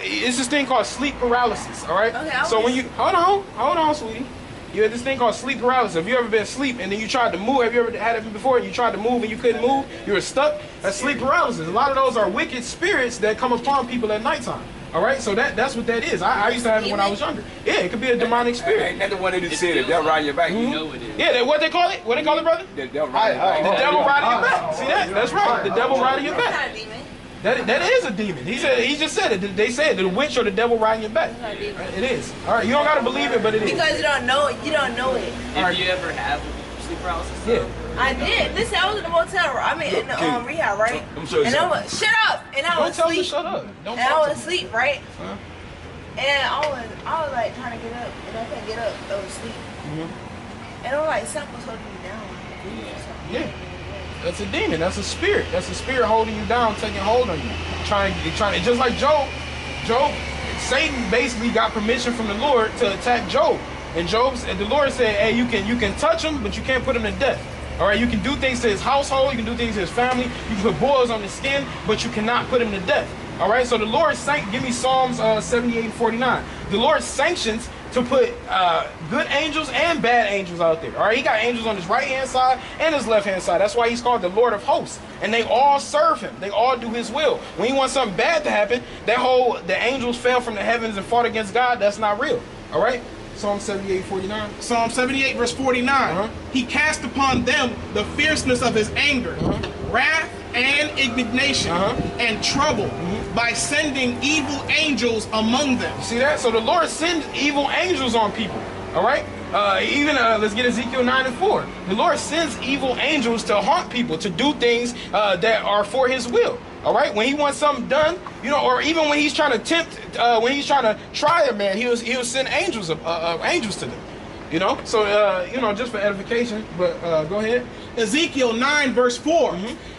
it's this thing called sleep paralysis. All right. Okay, so when you hold on, sweetie. You had this thing called sleep paralysis. Have you ever been asleep and then you tried to move? Have you ever had it before? You tried to move and you couldn't move. You were stuck. That's sleep paralysis. A lot of those are wicked spirits that come upon people at nighttime. All right, so that's what that is. I used to have it when I was younger. Yeah, it could be a demonic spirit. Ain't that the one that just said the devil riding your back? Mm-hmm. You know it is. Yeah, what they call it? What they call it, brother? The devil riding your back. The devil riding your back. See that? That's right. The devil riding your back. That is a demon. He just said it. They said the witch or the devil riding your back. It is. All right, you don't gotta believe it, but it is. Because you don't know it. You don't know it. Did you ever have sleep paralysis? Yeah. I did. Listen, I was in the motel room. I mean, in the rehab, right? I'm sure. And I was shut up. And I was Don't tell me asleep. to shut up. Don't. And I was asleep, right? Huh? And I was like trying to get up, and I couldn't get up. I was asleep. And I was like, something was holding me down. Yeah. That's a demon. That's a spirit. That's a spirit holding you down, taking hold on you. Trying just like Job, Satan basically got permission from the Lord to attack Job. And the Lord said, hey, you can touch him, but you can't put him to death. All right, you can do things to his household, you can do things to his family, you can put boils on his skin, but you cannot put him to death. All right, so the Lord give me Psalms 78:49. The Lord sanctions to put good angels and bad angels out there. All right, he got angels on his right hand side and his left hand side. That's why he's called the Lord of hosts, and they all serve him. They all do his will. When he wants something bad to happen, the angels fell from the heavens and fought against God. That's not real. All right. Psalm 78:49. Psalm 78 verse 49. He cast upon them the fierceness of his anger, wrath and indignation, and trouble by sending evil angels among them. See that? So the Lord sends evil angels on people. All right. Let's get Ezekiel 9:4. The Lord sends evil angels to haunt people, to do things that are for his will. All right, when he wants something done, or even when he's trying to when he's trying to try a man, he'll send angels to them. So just for edification. But go ahead. Ezekiel 9 verse 4.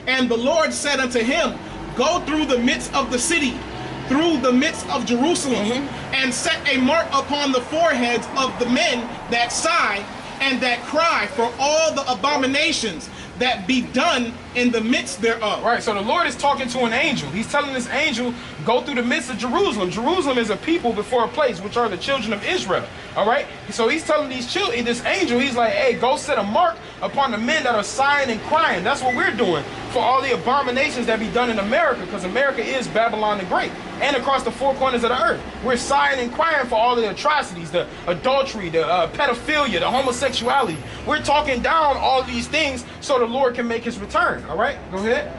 And the Lord said unto him, go through the midst of the city, through the midst of Jerusalem, and set a mark upon the foreheads of the men that sigh and that cry for all the abominations that be done in the midst thereof. Right, so the Lord is talking to an angel. He's telling this angel, go through the midst of Jerusalem. Jerusalem is a people before a place, which are the children of Israel. All right, so he's telling this angel, he's like, hey, go set a mark upon the men that are sighing and crying. That's what we're doing for all the abominations that be done in America, because America is Babylon the Great, and across the four corners of the earth. We're sighing and crying for all the atrocities, the adultery, the pedophilia, the homosexuality. We're talking down all of these things so the Lord can make his return. All right, go ahead.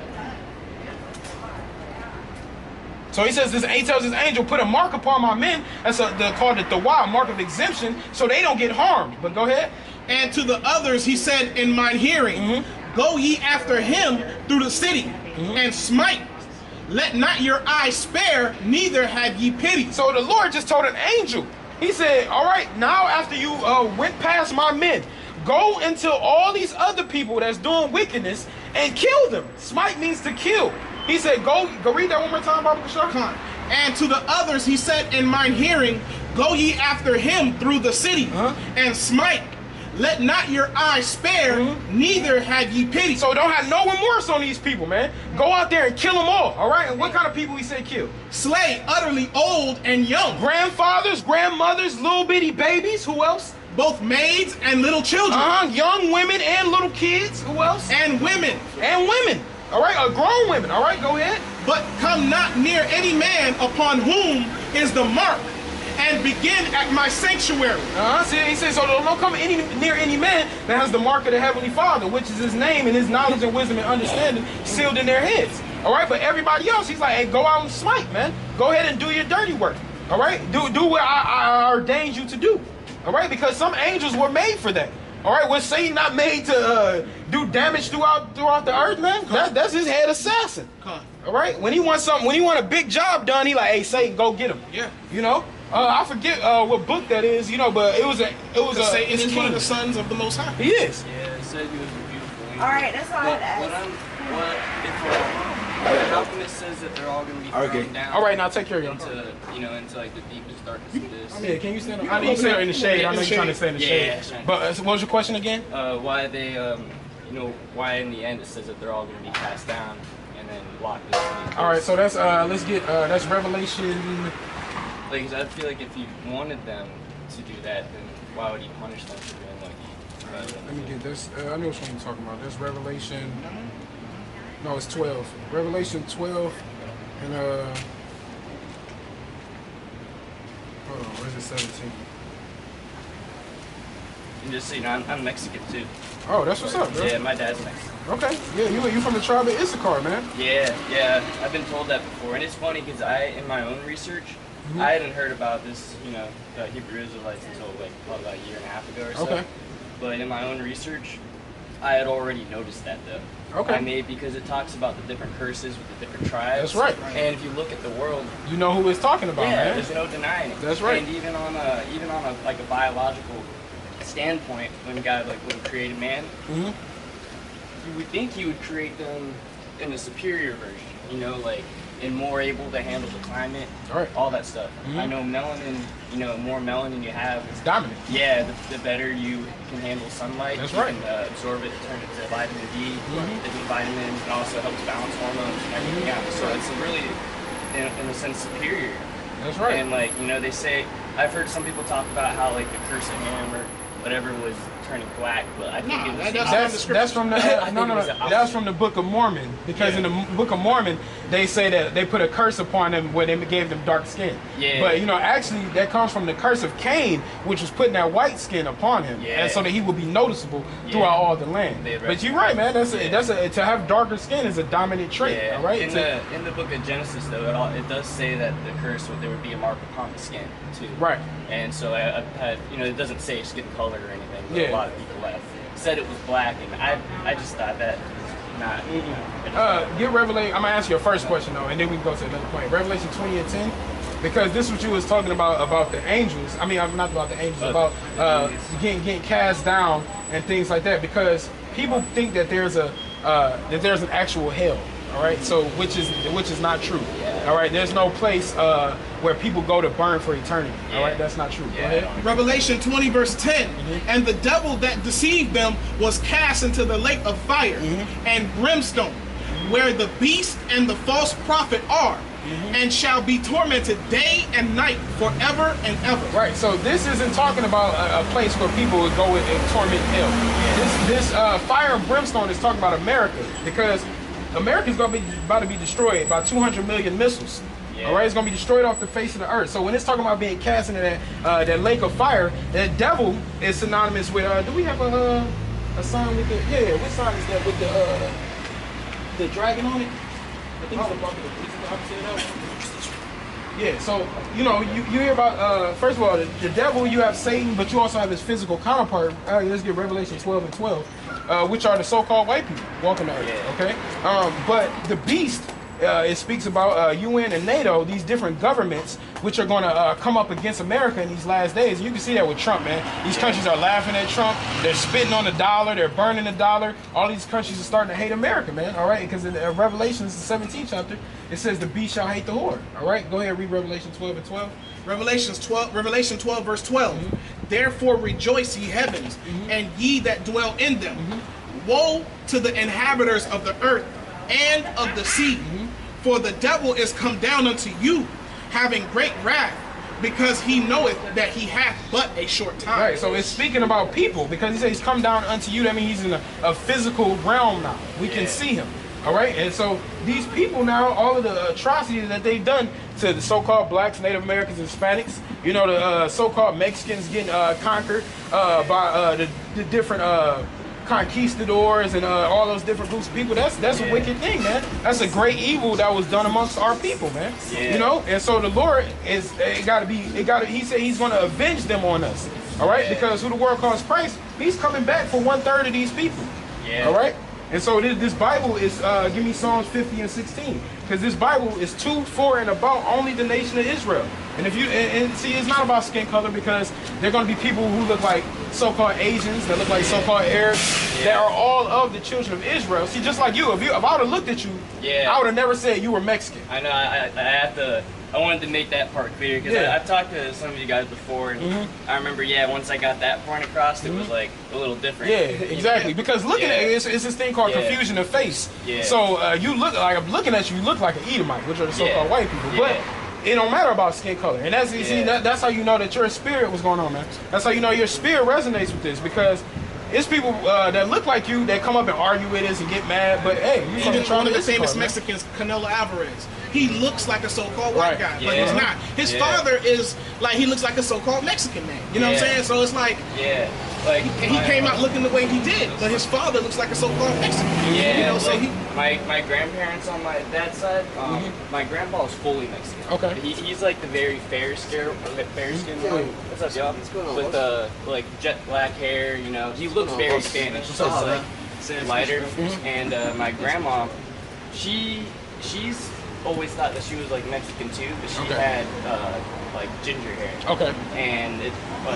So he tells this angel, put a mark upon my men. That's called the Tawah, mark of exemption, so they don't get harmed. But go ahead. And to the others he said in mine hearing, go ye after him through the city, and smite. Let not your eye spare, neither have ye pity. So the Lord just told an angel. He said, all right, now after you went past my men, go into all these other people that's doing wickedness and kill them. Smite means to kill. He said, go read that one more time, Baba Kashar. And to the others he said in mine hearing, go ye after him through the city, and smite. Let not your eye spare, neither have ye pity. So don't have no remorse on these people, man. Go out there and kill them all, all right? And what kind of people he said kill? Slay utterly old and young. Grandfathers, grandmothers, little bitty babies. Who else? Both maids and little children. Young women and little kids. Who else? And women. And women. All right, grown women. All right, go ahead. But come not near any man upon whom is the mark, and begin at my sanctuary. See, he says, so don't come near any man that has the mark of the Heavenly Father, which is his name and his knowledge and wisdom and understanding sealed in their heads. All right, but everybody else, he's like, hey, go out and smite, man. Go ahead and do your dirty work. All right, do what I ordained you to do. All right, because some angels were made for that. All right, was Satan not made to do damage throughout the earth, man? That's his head assassin. All right, when he wants a big job done, he like, hey, Satan, go get him. Yeah. I forget what book that is, but it was Satan is one of the sons of the Most High. He is. Yeah, it said he was a beautiful angel. All right, that's all I had to ask. The alchemist says that they're all going to be thrown down. All right, now take care of into like the deepest darkness of this. Yeah, can you stand up? I know you stand in the shade. I know you're trying to stay in the shade. But what was your question again? Why they, why in the end it says that they're all going to be cast down, and then block this thing. All right, so that's let's get that's Revelation. Like, 'cause I feel like if he wanted them to do that, then why would he punish them for doing what he? Let me get this. I know what you're talking about. That's Revelation. No, it's 12. Revelation 12, and hold on, where's it 17? And just so you know, I'm Mexican too. Oh, that's what's up, bro. Yeah, my dad's Mexican. Okay, yeah, you from the tribe of Issachar, man. Yeah, I've been told that before, and it's funny because in my own research, I hadn't heard about this, the Hebrew Israelites until like probably about a year and a half ago or so. Okay. But in my own research, I had already noticed that though. Okay. Because it talks about the different curses with the different tribes. That's right. And if you look at the world, You know who it's talking about, yeah, man. there's no denying it. That's right. And even on a like a biological standpoint, when God when he created man, Mhm. you would think he would create them in a superior version, like and more able to handle the climate, all that stuff. Mhm. I know melanin, more melanin you have, It's dominant. yeah, the better you can handle sunlight. That's you right. can absorb it, turn it to vitamin D, Mhm. the B vitamins, and also helps balance hormones and everything Mhm. else. So it's really, in a sense, superior. That's right. And they say, I've heard some people talk about how the curse of Ham or whatever was turning black, but I think Nah, it was That's from the I think no, it was the that's opposite. from the Book of Mormon, because in the Book of Mormon they say that they put a curse upon them where they gave them dark skin. Yeah. But actually that comes from the curse of Cain, which was putting that white skin upon him, Yeah. and so that he would be noticeable throughout all the land. Yeah, But you're right, man. To have darker skin is a dominant trait. Yeah. All right. In the book of Genesis, though, it does say that the curse there would be a mark upon the skin too. Right. And so I've had, it doesn't say skin color or anything. But Yeah. a lot of people have said it was black, and I just thought that was not. Get Revelation. I'm gonna ask you a first question though, and then we can go to another point. Revelation 20 and 10, because this is what you was talking about the angels. I mean, I'm not about the angels, about getting cast down and things like that. Because people think that there's an actual hell. All right, so which is not true. All right, there's no place where people go to burn for eternity. All right, that's not true. Go ahead. Revelation 20 verse 10. And the devil that deceived them was cast into the lake of fire and brimstone, where the beast and the false prophet are, and shall be tormented day and night forever and ever. Right, so this isn't talking about a place where people would go and torment hell. This fire and brimstone is talking about America, because America's about to be destroyed by 200 million missiles. All right, it's gonna be destroyed off the face of the earth. So when it's talking about being cast into that lake of fire, that devil is synonymous with. Do we have a sign with the? Yeah, what sign is that with the dragon on it? I think it's the opposite of that one. Yeah, so you hear about first of all the devil. You have Satan, but you also have his physical counterpart. Let's get Revelation 12 and 12. Which are the so-called white people walking the earth, okay? But the beast, it speaks about UN and NATO, these different governments, which are going to come up against America in these last days. You can see that with Trump, man. These countries are laughing at Trump. They're spitting on the dollar. They're burning the dollar. All these countries are starting to hate America, man, all right? Because in Revelation, the 17th chapter, it says the beast shall hate the whore, all right? Go ahead, read Revelation 12 and 12. Revelation 12 verse 12. Therefore rejoice, ye heavens, and ye that dwell in them. Woe to the inhabitants of the earth and of the sea, for the devil is come down unto you, having great wrath, because he knoweth that he hath but a short time. Right, so it's speaking about people, because he says he's come down unto you. That means he's in a physical realm now. We can see him. All right, and so these people now, all of the atrocities that they've done to the so-called blacks, Native Americans, Hispanics, the so-called Mexicans getting conquered by the different conquistadors and all those different groups of people. That's a wicked thing, man. That's a great evil that was done amongst our people, man. And so the Lord he said he's going to avenge them on us. All right, because who the world calls Christ, he's coming back for 1/3 of these people. All right. And so this Bible is, give me Psalms 50 and 16, because this Bible is to, for, and about only the nation of Israel. And if you and see, it's not about skin color, because they're going to be people who look like so-called Asians, that look like so-called Arabs, that are all of the children of Israel. See, just like you, if I would have looked at you, I would have never said you were Mexican. I know. I have to I wanted to make that part clear because Yeah. I've talked to some of you guys before, and I remember, once I got that point across, it was like a little different. Yeah, exactly. Because looking at it, it's this thing called confusion of face. Yeah. So you look like, I'm looking at you look like an Edomite, which are the so-called white people. Yeah. But it don't matter about skin color, and that's you see that's how you know that your spirit was going on, man. That's how you know your spirit resonates with this because. It's people that look like you that come up and argue with us and get mad, but hey, you Even one of the Issachar, famous man. Mexicans, Canelo Alvarez. He looks like a so-called white guy, but he's not. His Yeah. father is like, he looks like a so-called Mexican man. You know what I'm saying? So it's like, like he came out looking the way he did, but his father looks like a so-called Mexican. Yeah, You know, so like, he. my grandparents on my dad's side, my grandpa is fully Mexican. Okay. He's like the very fair skinned one. What's up, y'all? What's going on, With like jet black hair, you know. He looks very Spanish. Just like lighter. And my grandma, she's always thought that she was like Mexican too, but she had like ginger hair. Okay. And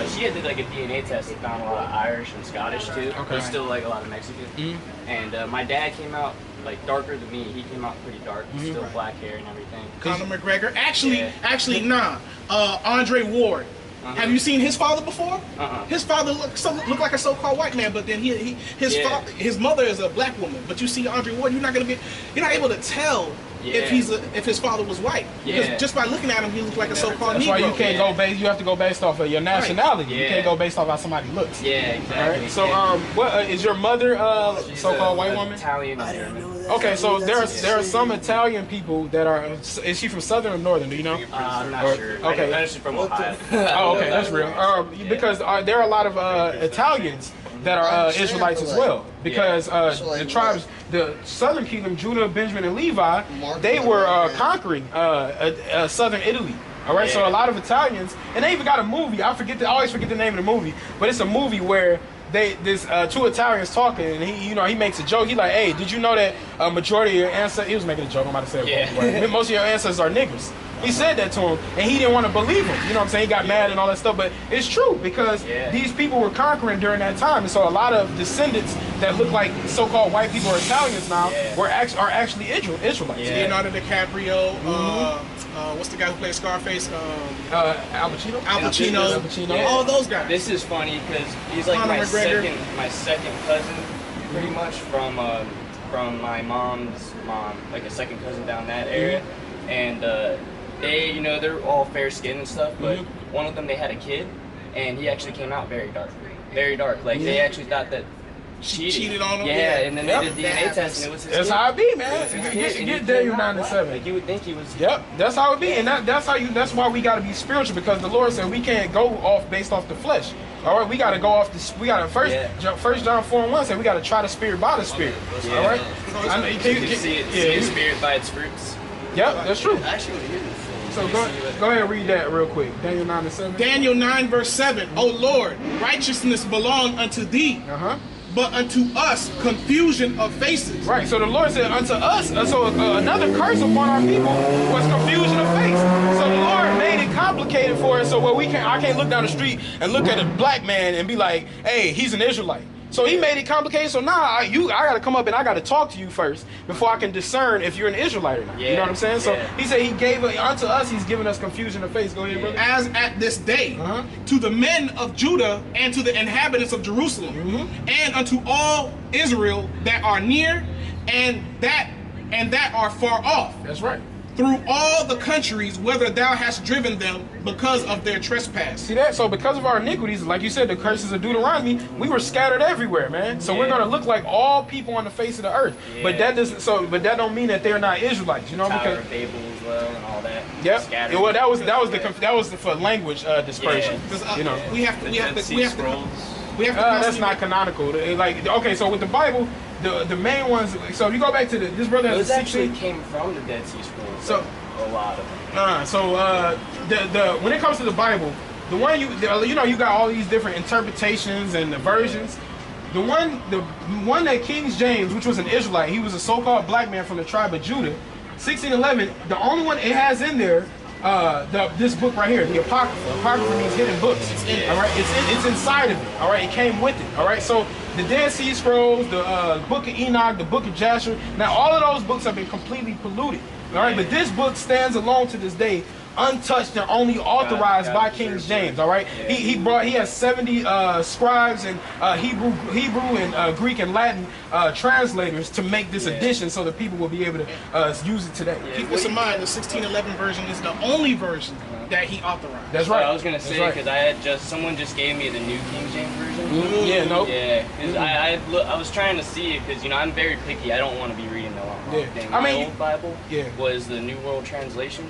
she had did like a DNA test and found a lot of Irish and Scottish too. Okay. But still like a lot of Mexican. And my dad came out like darker than me. He came out pretty dark, still black hair and everything. Conor McGregor. Actually, nah. Andre Ward. Have you seen his father before? His father looked like a so-called white man, but then his mother is a black woman. But you see Andre Ward, you're not able to tell if his father was white. Because just by looking at him, he looks like a so-called Negro. That's why you can't go based. You have to go based off of your nationality. You can't go based off how somebody looks. Yeah, exactly. Right? So what is your mother so-called white woman? Italian and German. Okay, so there are some Italian people that are. Is she from Southern or Northern? Do you know? I'm not sure. Okay. I'm from Ohio. Oh, okay, that's real. Because there are a lot of Italians that are Israelites as well. Because the tribes, the Southern Kingdom, Judah, Benjamin, and Levi, they were conquering Southern Italy. All right, so a lot of Italians, and they even got a movie. I always forget the name of the movie, but it's a movie where two Italians talking, and he makes a joke. He like, hey, did you know that a majority of your ancestors? He was making a joke. I'm about to say it. Most of your ancestors are niggers. He said that to him, and he didn't want to believe him. You know what I'm saying? He got mad and all that stuff, but it's true because these people were conquering during that time, and so a lot of descendants that look like so-called white people or Italians now are actually Israelites. Leonardo DiCaprio. What's the guy who plays Scarface? Al Pacino. All those guys. This is funny because he's like Conor McGregor. my second cousin, pretty much from my mom's mom, like a second cousin down that area, and they, they're all fair skinned and stuff, but one of them, they had a kid, and he actually came out very dark. Like they actually thought that she cheated on him. Yeah, and then they did DNA test, and it was his That's kid. how it be, man. Get Daniel 9-7. Like you would think he was. Yep, that's how it be, and that's why we got to be spiritual, because the Lord said we can't go off based off the flesh. All right, we got to go off the. We got to First John 4:1 said we got to try the spirit by the spirit. Yeah. All right, You can see a spirit by its fruits. Yep, that's true. Actually, it is. So go ahead and read that real quick. Daniel 9-7. Daniel 9 verse 7. O Lord, righteousness belong unto thee. But unto us confusion of faces. Right, so the Lord said unto us, another curse upon our people was confusion of face. So the Lord made it complicated for us, so I can't look down the street and look at a black man and be like, hey, he's an Israelite. So he made it complicated, so now I gotta come up and I gotta talk to you first before I can discern if you're an Israelite or not. You know what I'm saying? So he said he gave unto us, he's given us confusion of face. Go ahead, brother. As at this day, to the men of Judah and to the inhabitants of Jerusalem, and unto all Israel that are near and that are far off. That's right. Through all the countries whither thou hast driven them because of their trespass. See that? So because of our iniquities, like you said, the curses of Deuteronomy, we were scattered everywhere, man. So we're gonna look like all people on the face of the earth. But that doesn't. But that don't mean that they're not Israelites. You know, Tower because of Babel as well and all that. Yep. Scattered. Well, that was for language dispersion. You know, we have to. That's not canonical. Like, okay, so with the Bible, the main ones. So if you go back to this brother has Those a actually 16. came from the Dead Sea Scrolls. So a lot of them. So when it comes to the Bible, the one you got all these different interpretations and the versions. The one that King James, which was an Israelite, he was a so-called black man from the tribe of Judah. 1611. The only one it has in there. This book right here, the Apocrypha. Apocrypha means hidden books. All right, it's inside of it. All right, it came with it. All right, so the Dead Sea Scrolls, the Book of Enoch, the Book of Jasher. Now all of those books have been completely polluted. All right, but this book stands alone to this day untouched and only authorized by King James. All right, he has 70 scribes and Hebrew and Greek and Latin translators to make this edition, so that people will be able to use it today. Keep this in mind: the 1611 version is the only version that he authorized. That's right. I was gonna say because someone just gave me the New King James version. Yeah, no. Yeah, because I was trying to see it because I'm very picky. I don't want to be reading the wrong thing. My old Bible was the New World Translation,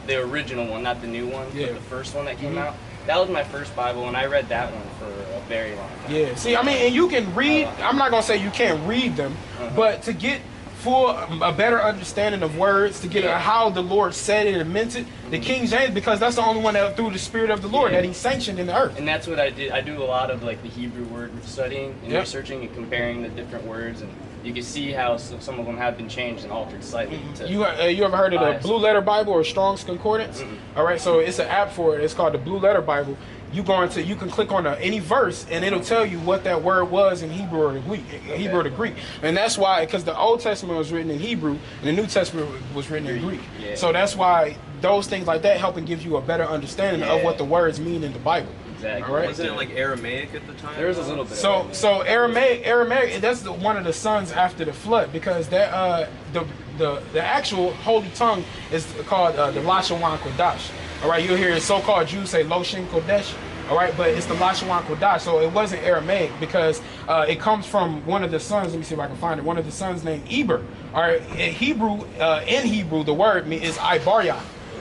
the original one, not the new one, but the first one that came out. That was my first Bible, and I read that one for a very long time. Yeah. See, I mean, and you can read. I'm not gonna say you can't read them, but to get a better understanding of words, to get how the Lord said it and meant it, the King James, because that's the only one that through the Spirit of the Lord that He sanctioned in the earth. And that's what I did. I do a lot of like the Hebrew word studying and researching and comparing the different words, and you can see how some of them have been changed and altered slightly. You ever heard of the Blue Letter Bible or Strong's Concordance? All right, so it's an app for it. It's called the Blue Letter Bible. You can click on any verse and it'll tell you what that word was in Hebrew or the Greek, and that's why, because the Old Testament was written in Hebrew and the New Testament was written in Greek. So that's why those things like that help and give you a better understanding of what the words mean in the Bible. Exactly. All right? Wasn't it like Aramaic at the time? There was a little bit. So Aramaic, that's one of the sons after the flood, because that the actual holy tongue is called the Lashawan Kodash. All right, you'll hear so-called Jews say Loshin Kodesh. All right, but it's the Lashawan Kodash, so it wasn't Aramaic, because it comes from one of the sons. Let me see if I can find it. One of the sons named Eber. All right, in Hebrew, the word is Ibarya,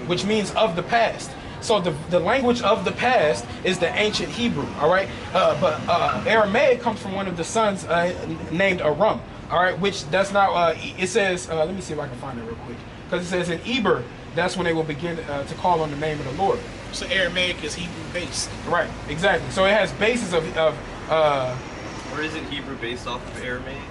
which means of the past. So the language of the past is the ancient Hebrew. All right, but Aramaic comes from one of the sons named Aram. All right, which that's not. It says. Let me see if I can find it real quick, because it says in Eber, that's when they will begin to call on the name of the Lord. So Aramaic is Hebrew based. Right, exactly. So it has bases of or isn't Hebrew based off of Aramaic?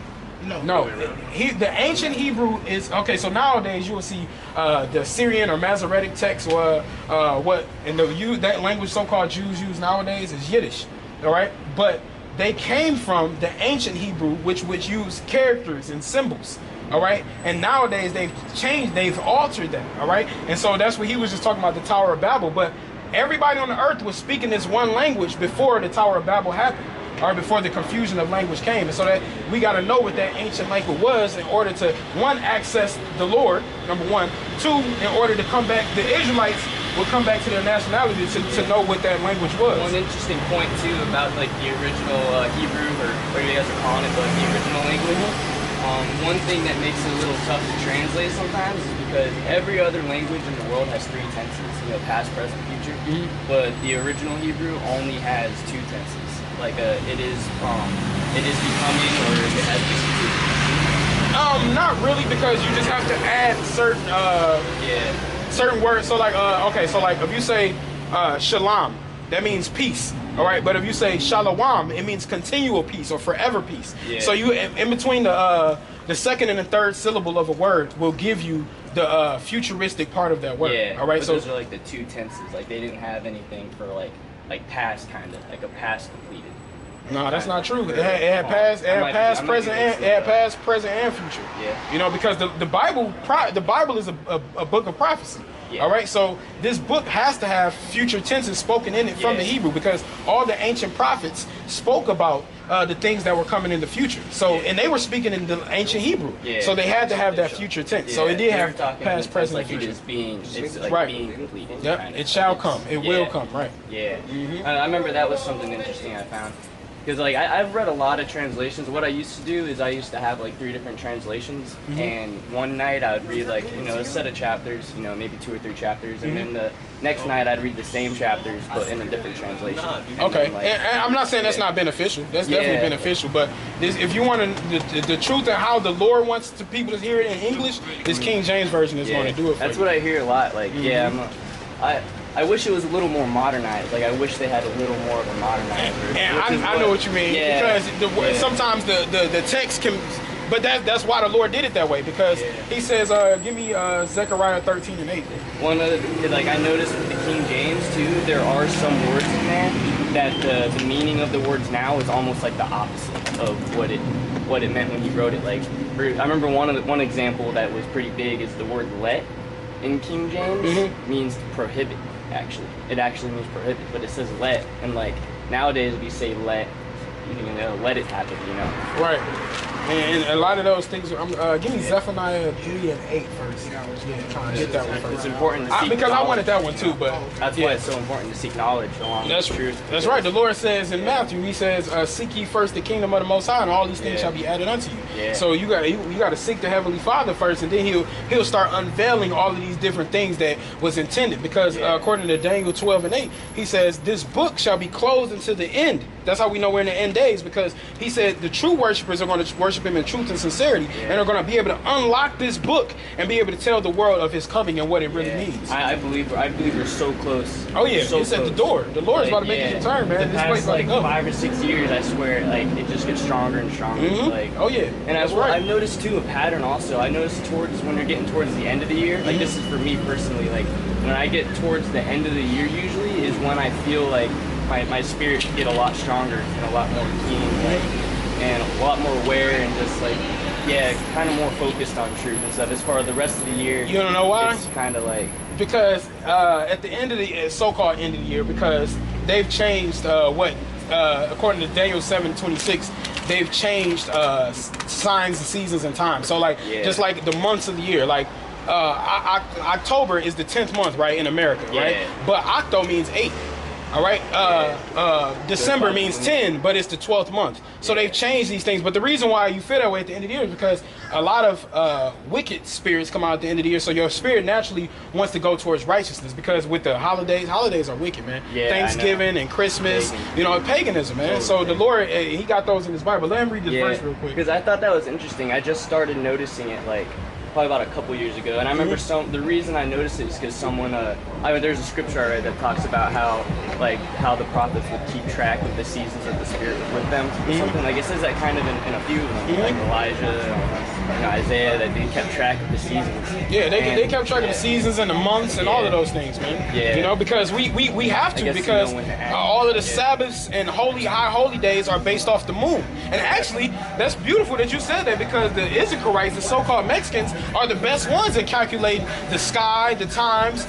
No. The ancient Hebrew is okay. So nowadays you will see the Syrian or Masoretic text, or that language so-called Jews use nowadays is Yiddish. All right, but they came from the ancient Hebrew, which used characters and symbols. All right, and nowadays they've altered that. All right, and so that's what he was just talking about, the Tower of Babel. But everybody on the earth was speaking this one language before the Tower of Babel happened, or before the confusion of language came. And so that we got to know what that ancient language was in order to, one, access the Lord, number one. Two, in order to come back, the Israelites will come back to their nationality to know what that language was. One interesting point too about like the original Hebrew, or what you guys are calling it, but the original language. One thing that makes it a little tough to translate sometimes is because every other language in the world has three tenses, past, present, future. But the original Hebrew only has two tenses. Like it is becoming, or it has been. Not really, because you just have to add certain words. So like if you say shalom, that means peace. All right, but if you say shalom, it means continual peace or forever peace. So you in between the second and the third syllable of a word will give you the futuristic part of that word. All right, but so those are like the two tenses. Like they didn't have anything for like past, kind of like a past completed. No, that's not true. It had past, present, and future. Yeah. Because the Bible is a book of prophecy. All right, so this book has to have future tenses spoken in it from the Hebrew, because all the ancient prophets spoke about the things that were coming in the future. So, and they were speaking in the ancient Hebrew. So they had to have that future tense. So it did have past, present, and future. It's right. being completed. Yep. It shall come. It will come. Right. Yeah. I remember that was something interesting I found. Because like I've read a lot of translations. What I used to do is I used to have like 3 different translations, and one night I would read like a set of chapters, maybe 2 or 3 chapters, and then the next night I'd read the same chapters but in a different translation. Okay, and I'm not saying that's not beneficial. That's definitely beneficial. But if you want the truth of how the Lord wants people to hear it in English, this King James version is going to do it for That's you. what I hear a lot. Like I wish it was a little more modernized. Like I wish they had a little more of a modernized version. And I know what you mean, because sometimes the text can, but that's why the Lord did it that way, because He says, "Give me Zechariah 13 and 8." One of I noticed with the King James too, there are some words in there that the meaning of the words now is almost like the opposite of what it meant when He wrote it. Like I remember one example that was pretty big is the word "let." in King James means prohibit. Actually, it actually means prohibit, but it says let, and like nowadays we say let, let it happen, Right. And a lot of those things. Give me Zephaniah 3 and 8 first. Yeah, trying to get that one first. It's important to seek because knowledge. I wanted that one too, but that's why it's so important to seek knowledge along that's with truth. That's right. The Lord says in Matthew, He says, "Seek ye first the kingdom of the Most High, and all these things shall be added unto you." Yeah. So you got to seek the Heavenly Father first, and then He'll start unveiling all of these different things that was intended. Because according to Daniel 12 and 8, He says, "This book shall be closed until the end." That's how we know we're in the end days, because He said the true worshipers are going to worship Him in truth and sincerity, and are going to be able to unlock this book and be able to tell the world of His coming and what it really means. I believe we're so close. Oh yeah, so it's at the door. The Lord's about to make His return, man. The This place past about to go. 5 or 6 years, I swear, like it just gets stronger and stronger. Like, oh yeah, and I've noticed too a pattern also. I noticed towards when you're getting towards the end of the year, like this is for me personally. Like when I get towards the end of the year, usually is when I feel like my spirit get a lot stronger and a lot more keen, like, and a lot more aware and just like. Yeah, kind of more focused on truth and stuff. As far as the rest of the year, you don't know why? It's kind of like because at the end of the so-called end of the year, because they've changed according to Daniel 7:26, they've changed signs, seasons, and times. So like just like the months of the year, like October is the 10th month, right, in America, right? But Octo means 8. All right. December means 10, but it's the 12th month. So they've changed these things. But the reason why you feel that way at the end of the year is because a lot of wicked spirits come out at the end of the year. So your spirit naturally wants to go towards righteousness, because with the holidays are wicked, man. Yeah, Thanksgiving and Christmas, paganism, man. So the Lord, He got those in His Bible. Let him read this verse real quick. Because I thought that was interesting. I just started noticing it like probably about a couple years ago, and I remember the reason I noticed it is because someone there's a scripture I read that talks about how the prophets would keep track of the seasons that the Spirit was with them, something like it says that kind of in a few of them, like Elijah, Isaiah, that they kept track of the seasons. Yeah, they kept track of the seasons and the months and all of those things, man. Yeah, because we have to, because all of the Sabbaths and high holy days are based off the moon. And actually, that's beautiful that you said that, because the Issacharites, the so-called Mexicans, are the best ones at calculating the sky, the times.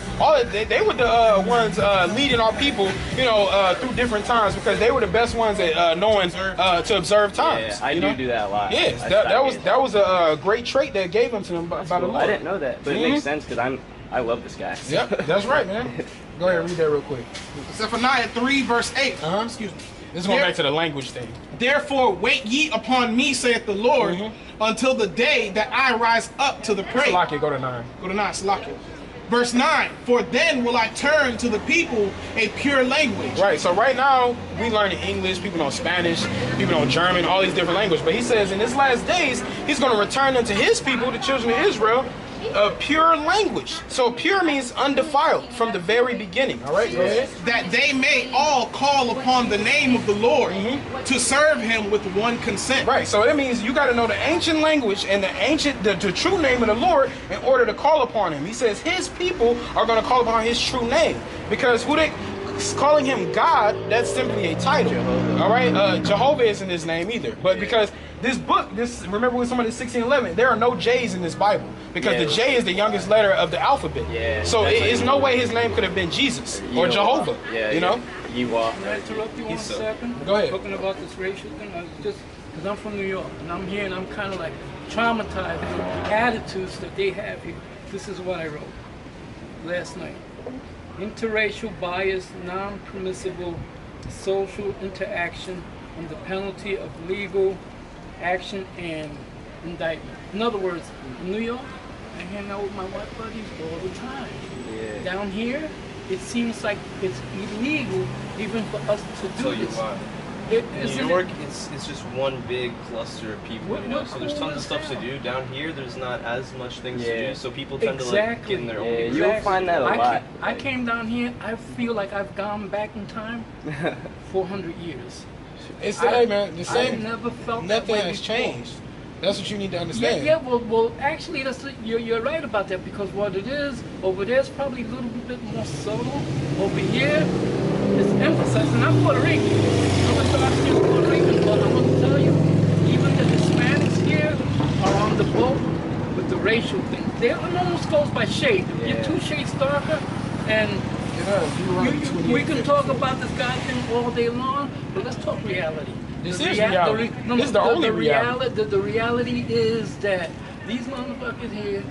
They were the ones leading our people, through different times, because they were the best ones at knowing to observe times. Yeah, I do that a lot. Yes, that was a great trait that gave them to them by the Lord. I didn't know that, but it makes sense because I love this guy. Yep, that's right, man. Go ahead and read that real quick. Zephaniah 3 verse 8. Excuse me. This is going back to the language thing. Therefore wait ye upon me, saith the Lord, until the day that I rise up to the prey. Salakia, go to 9. Go to 9, Salakia. Verse 9, for then will I turn to the people a pure language. Right, so right now, we learning English, people know Spanish, people know German, all these different languages. But He says in His last days, He's going to return unto His people, the children of Israel, a pure language. So pure means undefiled from the very beginning. All right, go ahead. That they may all call upon the name of the Lord to serve Him with one consent. Right, so that means you got to know the ancient language and the true name of the Lord in order to call upon Him. He says His people are going to call upon His true name, because calling Him God, that's simply a title. Jehovah. All right, Jehovah isn't His name either, but because this book, remember with somebody 1611, there are no J's in this Bible, because the J is the youngest letter of the alphabet. Yeah. So it's no way His name could have been Jesus or Jehovah. You know. Can I interrupt you 1 second? Go ahead. Talking about this racial thing, because I'm from New York, and I'm here, and I'm kind of like traumatized with the attitudes that they have here. This is what I wrote last night. Interracial bias, non-permissible social interaction and the penalty of legal action and indictment. In other words, in New York, I hang out with my white buddies all the time. Yeah. Down here, it seems like it's illegal even for us to do this. In New York, it's just one big cluster of people, so there's tons of stuff to do. Down here, there's not as much things to do, so people tend to like get in their own. You'll find that a lot. I came down here, I feel like I've gone back in time 400 years. It's hey man, the same. I never felt nothing that way has before. changed. That's what you need to understand. Yeah, well, actually, you're right about that, because what it is over there is probably a little bit more subtle. Over here, it's emphasized, and I'm Puerto Rican. I'm a Puerto Rican, but I'm going to tell you, even the Hispanics here are on the boat with the the racial thing. It almost goes by shade. If you're 2 shades darker, and we can talk about this guy thing all day long, but let's talk reality. This is reality. This is the only reality. The reality is that these motherfuckers here,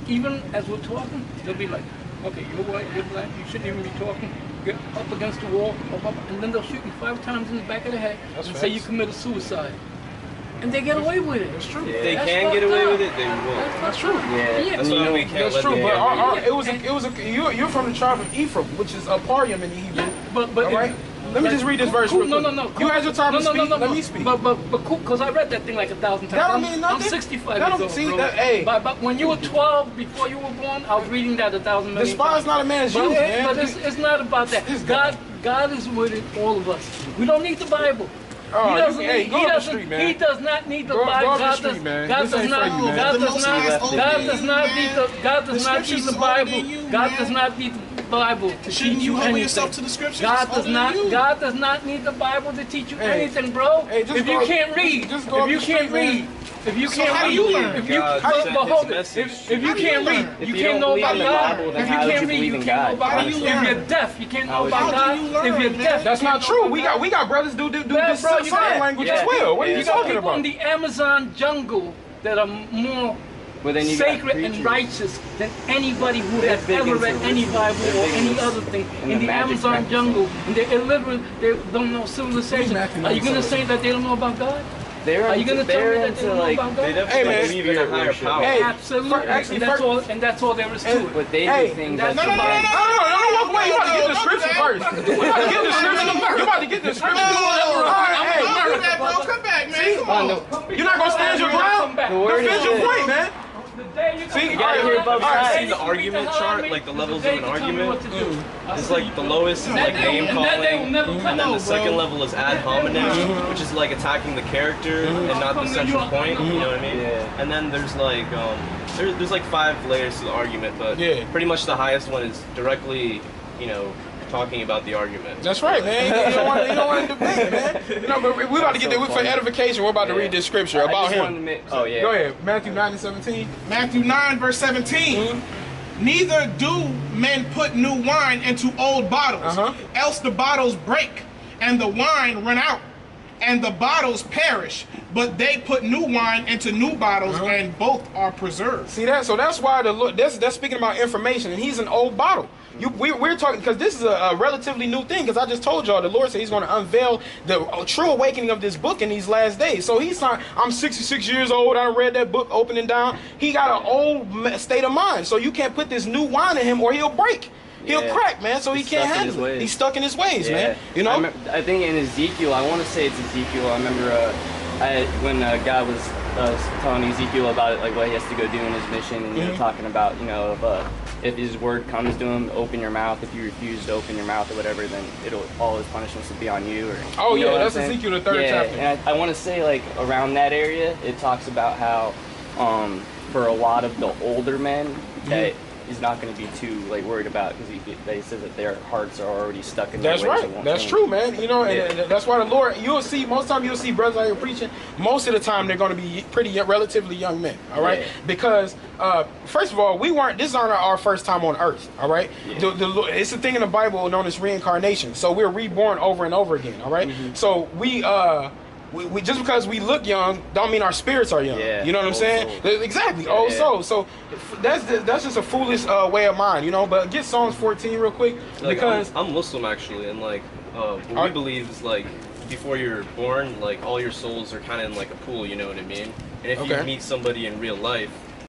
even as we're talking, they'll be like, okay, you're white, you're black, you shouldn't even be talking. Get up against the wall, and then they'll shoot you 5 times in the back of the head and say you committed suicide. And they get away with it. That's true. If they can get away with it, they will. That's true. Yeah. That's why we can't That's true. But them. you're from the tribe of Ephraim, which is a Parium in the Hebrew. But all right. Let me just read this verse. Cool, real quick. no. You had your time to speak. Let me speak. But cool, because I read that thing like 1,000 times. That don't mean nothing. I'm 65 That years don't old, see bro. that. Hey. But when you were 12, before you were born, I was reading that 1,000 million Despise times. not a man's youth, man. But it's not about that. God is with all of us. We don't need the Bible. Oh, He doesn't. hey, go up the street, man. He does not need the Go Bible. up the street, man. God This does ain't not. for you, man. God The does not. Most High God is does not older need than the. you, God The does not need scriptures the is older Bible. than you, God man. does not need the Bible to Shouldn't teach you you humble anything. yourself to the scriptures? God It's does older not. than you. God does not need the Bible to teach you Hey. anything, bro. Hey, just If you go- can't read, just go up if you the can't street, man. read, if you So can't how do read, you learn? if you God but sent hold his it. message If to you you. can't read, If you you can't don't know believe about in the God. Bible, then If you how would can't you read, believe you in can't know God? about How God. do you If learn? you're deaf, you can't How know would about you- God. How do you learn, If you're man? deaf, That's you not can't know true. about We God. got brothers do Yeah, this bro, you sign got- language yeah. as well. What are You you got talking people about? in the Amazon jungle that are more But then you got sacred and preachers. righteous than anybody who They're has big ever into read any rituals. Bible They're or big any into other thing in in the the magic Amazon practices. jungle, and they're illiterate. They don't know civilization. Matthew Are you gonna 9:17. say that they don't know about God? They're Are you gonna tell me that they don't know about They God? definitely Hey, man. believe in a higher power. Hey, Absolutely, actually, and that's all there is to it. But they Hey, do things that's that's no, no, no, against- No, walk away. You about to get the scripture first. You about to get the scripture. You about to get the scripture. All right, hey. Don't do that, bro. Come back, man. Come on. You're not gonna stand your ground? The word Defend is your this. point, man. See, You gotta hear both all right, sides. see See the argument chart, like the levels of an argument. It's like the lowest is like name calling, and then the second level is ad hominem, which is like attacking the character and not the central point. You know what I mean? Yeah. And then there's like there's like 5 layers to the argument, but Yeah. pretty much the highest one is directly, talking about the argument. That's right, man. You don't want to debate, man. But we're about to get there for edification. We're about to read this scripture I about just wanted to him. make, oh yeah. Go ahead, Matthew 9:17. Matthew 9, verse 17. Neither do men put new wine into old bottles, else the bottles break, and the wine run out, and the bottles perish. But they put new wine into new bottles, and both are preserved. See that? So that's why the Lord. That's speaking about information, and he's an old bottle. We're talking because this is a relatively new thing. Because I just told y'all the Lord said He's going to unveil the true awakening of this book in these last days. So He's not. I'm 66 years old. I read that book opening down. He got an old state of mind. So you can't put this new wine in him, or he'll break. He'll crack, man. So he can't handle it. He's stuck in his ways, man. You know. I think in Ezekiel, I want to say it's Ezekiel. I remember when God was telling Ezekiel about it, like what he has to go do in his mission, and talking about, if his word comes to him, open your mouth. If you refuse to open your mouth or whatever, then all his punishments will be on you. Or, oh yeah, what that's I'm saying? Ezekiel the 3rd chapter. And I want to say like around that area, it talks about how for a lot of the older men that he's not going to be too worried about, because they said that their hearts are already stuck in their ways. That's right. That's true, man. And that's why the Lord, most time you'll see brothers out here preaching, most of the time they're going to be relatively young men, all right? Yeah. Because, first of all, this is our first time on earth, all right? Yeah. It's a thing in the Bible known as reincarnation. So we're reborn over and over again, all right? So we just because we look young don't mean our spirits are young. Yeah, you know what I'm saying? Exactly. Old soul. So that's just a foolish way of mine, But get Psalms 14 real quick, because I'm Muslim actually, and what we believe is before you're born, all your souls are kind of in a pool. You know what I mean? And if you meet somebody in real life,